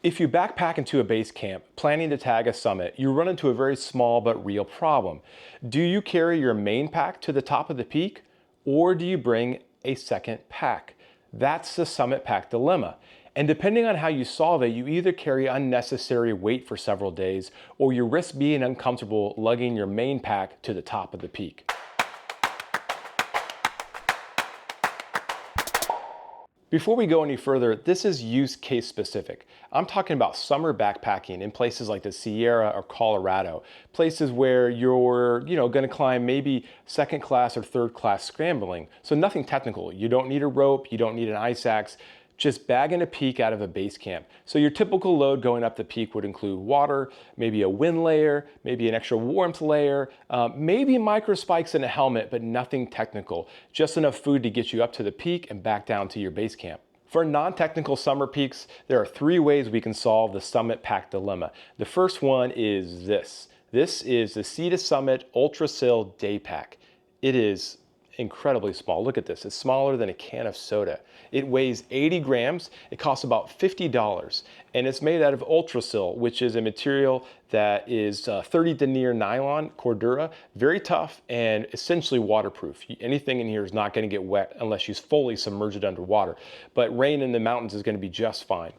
If you backpack into a base camp planning to tag a summit, you run into a very small but real problem. Do you carry your main pack to the top of the peak, or do you bring a second pack? That's the summit pack dilemma. And depending on how you solve it, you either carry unnecessary weight for several days, or you risk being uncomfortable lugging your main pack to the top of the peak. Before we go any further, this is use case specific. I'm talking about summer backpacking in places like the Sierra or Colorado, places where you're, going to climb maybe second class or third class scrambling. So nothing technical. You don't need a rope, you don't need an ice axe, just bagging a peak out of a base camp. So your typical load going up the peak would include water, maybe a wind layer, maybe an extra warmth layer, maybe micro spikes and a helmet, but nothing technical. Just enough food to get you up to the peak and back down to your base camp. For non-technical summer peaks, there are 3 ways we can solve the summit pack dilemma. The first one is this. This is the Sea to Summit UltraSil Daypack. It is incredibly small. Look at this. It's smaller than a can of soda. It weighs 80 grams. It costs about $50. And it's made out of UltraSil, which is a material that is 30 denier nylon Cordura, very tough and essentially waterproof. Anything in here is not going to get wet unless you fully submerge it underwater. But rain in the mountains is going to be just fine.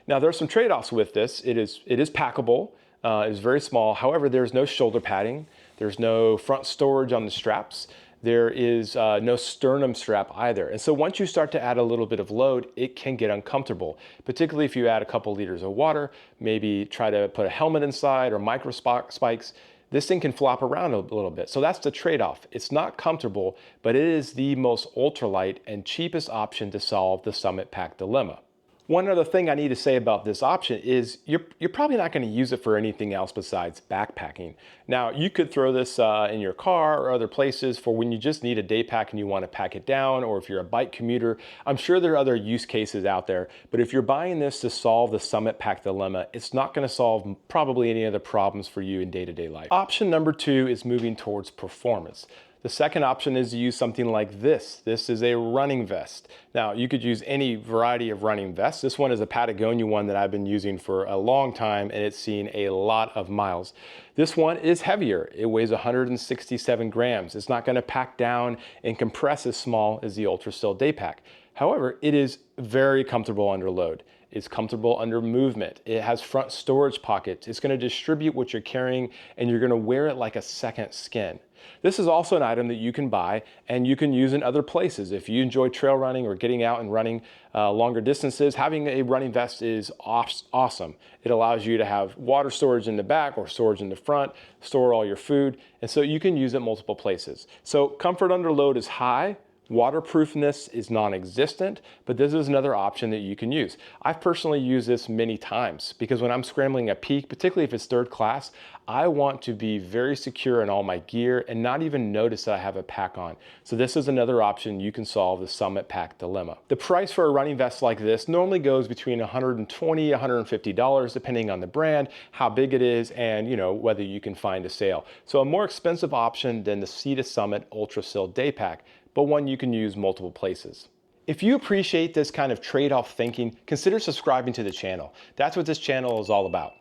Now, there are some trade-offs with this. It is packable. It is very small. However, there's no shoulder padding. There's no front storage on the straps. There is no sternum strap either. And so once you start to add a little bit of load, it can get uncomfortable, particularly if you add a couple liters of water, maybe try to put a helmet inside or micro spikes. This thing can flop around a little bit. So that's the trade-off. It's not comfortable, but it is the most ultralight and cheapest option to solve the summit pack dilemma. One other thing I need to say about this option is you're probably not going to use it for anything else besides backpacking. Now, you could throw this in your car or other places for when you just need a day pack and you want to pack it down, or if you're a bike commuter. I'm sure there are other use cases out there, but if you're buying this to solve the summit pack dilemma, it's not going to solve probably any other problems for you in day-to-day life. Option number 2 is moving towards performance. The second option is to use something like this. This is a running vest. Now, you could use any variety of running vests. This one is a Patagonia one that I've been using for a long time, and it's seen a lot of miles. This one is heavier. It weighs 167 grams. It's not going to pack down and compress as small as the UltraSil Daypack. However, it is very comfortable under load. It's comfortable under movement. It has front storage pockets. It's going to distribute what you're carrying, and you're going to wear it like a second skin. This is also an item that you can buy and you can use in other places. If you enjoy trail running or getting out and running longer distances, having a running vest is awesome. It allows you to have water storage in the back or storage in the front, store all your food, and so you can use it multiple places. So comfort under load is high. Waterproofness is non-existent, but this is another option that you can use. I've personally used this many times because when I'm scrambling a peak, particularly if it's third class, I want to be very secure in all my gear and not even notice that I have a pack on. So this is another option you can solve the summit pack dilemma. The price for a running vest like this normally goes between $120, $150, depending on the brand, how big it is, and whether you can find a sale. So a more expensive option than the Sea to Summit UltraSil Daypack, but one you can use multiple places. If you appreciate this kind of trade-off thinking, consider subscribing to the channel. That's what this channel is all about.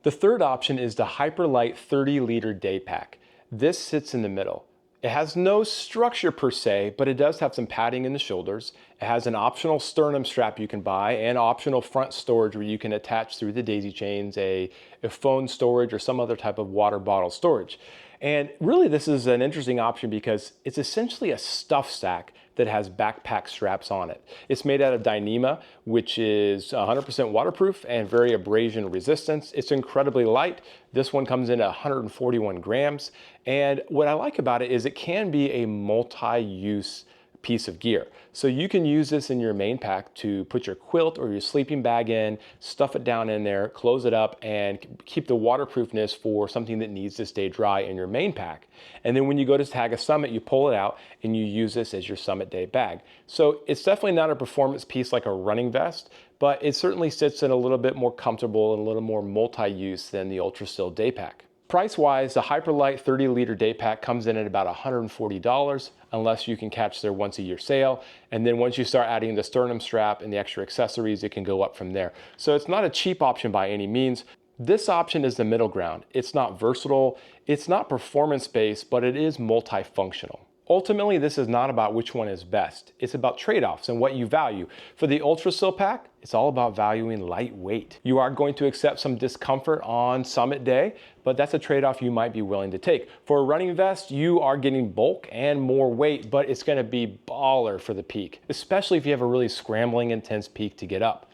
The third option is the Hyperlite 30-liter day pack. This sits in the middle. It has no structure per se, but it does have some padding in the shoulders. It has an optional sternum strap you can buy and optional front storage where you can attach through the daisy chains a phone storage or some other type of water bottle storage. And really this is an interesting option because it's essentially a stuff sack that has backpack straps on it. It's made out of Dyneema, which is 100% waterproof and very abrasion resistant. It's incredibly light. This one comes in at 141 grams. And what I like about it is it can be a multi-use piece of gear. So you can use this in your main pack to put your quilt or your sleeping bag in, stuff it down in there, close it up, and keep the waterproofness for something that needs to stay dry in your main pack. And then when you go to tag a summit, you pull it out and you use this as your summit day bag. So it's definitely not a performance piece like a running vest, but it certainly sits in a little bit more comfortable and a little more multi-use than the UltraSil Daypack. Price-wise, the Hyperlite 30-liter Daypack comes in at about $140, unless you can catch their once-a-year sale. And then once you start adding the sternum strap and the extra accessories, it can go up from there. So it's not a cheap option by any means. This option is the middle ground. It's not versatile, it's not performance-based, but it is multifunctional. Ultimately, this is not about which one is best. It's about trade-offs and what you value. For the UltraSil pack, it's all about valuing lightweight. You are going to accept some discomfort on summit day, but that's a trade-off you might be willing to take. For a running vest, you are getting bulk and more weight, but it's gonna be baller for the peak, especially if you have a really scrambling, intense peak to get up.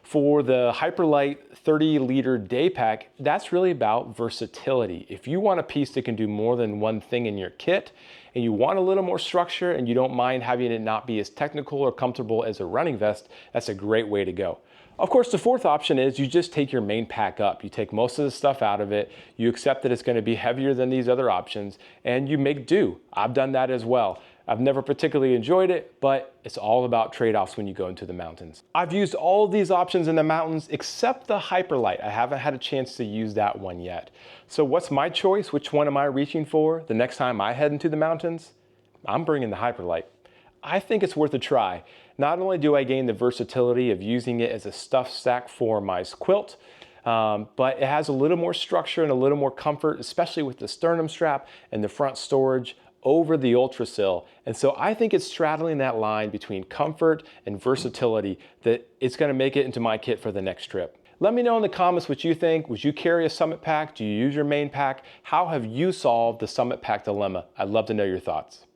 For the Hyperlite 30-liter Daypack, that's really about versatility. If you want a piece that can do more than one thing in your kit, and you want a little more structure and you don't mind having it not be as technical or comfortable as a running vest, that's a great way to go. Of course, the fourth option is you just take your main pack up. You take most of the stuff out of it, you accept that it's going to be heavier than these other options, and you make do. I've done that as well. I've never particularly enjoyed it, but it's all about trade-offs when you go into the mountains. I've used all of these options in the mountains except the Hyperlite. I haven't had a chance to use that one yet. So what's my choice? Which one am I reaching for the next time I head into the mountains? I'm bringing the Hyperlite. I think it's worth a try. Not only do I gain the versatility of using it as a stuff sack for my quilt, but it has a little more structure and a little more comfort, especially with the sternum strap and the front storage over the UltraSil. And so I think it's straddling that line between comfort and versatility that it's gonna make it into my kit for the next trip. Let me know in the comments what you think. Would you carry a summit pack? Do you use your main pack? How have you solved the summit pack dilemma? I'd love to know your thoughts.